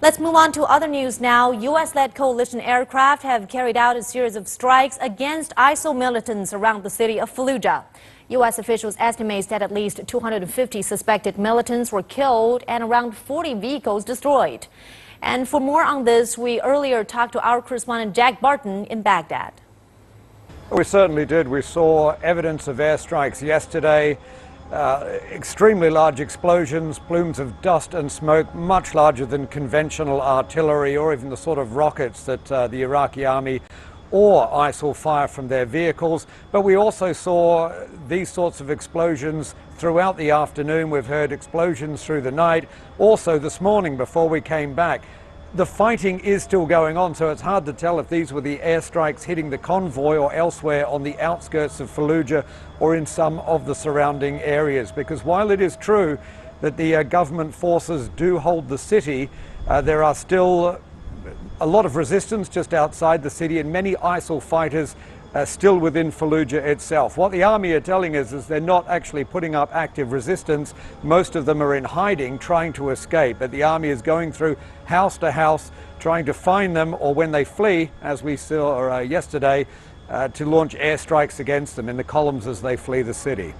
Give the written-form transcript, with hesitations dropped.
Let's move on to other news now. U.S.-led coalition aircraft have carried out a series of strikes against ISIL militants around the city of Fallujah. U.S. officials estimate that at least 250 suspected militants were killed and around 40 vehicles destroyed. And for more on this, we earlier talked to our correspondent Jack Barton in Baghdad. We certainly did. We saw evidence of airstrikes yesterday. Extremely large explosions, plumes of dust and smoke, much larger than conventional artillery or even the sort of rockets that the Iraqi army or ISIL fire from their vehicles. But we also saw these sorts of explosions throughout the afternoon. We've heard explosions through the night. Also this morning before we came back. The fighting is still going on, so it's hard to tell if these were the airstrikes hitting the convoy or elsewhere on the outskirts of Fallujah or in some of the surrounding areas. Because while it is true that the government forces do hold the city, there are still a lot of resistance just outside the city and many ISIL fighters still within Fallujah itself. What the army are telling us is they're not actually putting up active resistance. Most of them are in hiding, trying to escape. But the army is going through house to house, trying to find them, or when they flee, as we saw yesterday, to launch airstrikes against them in the columns as they flee the city.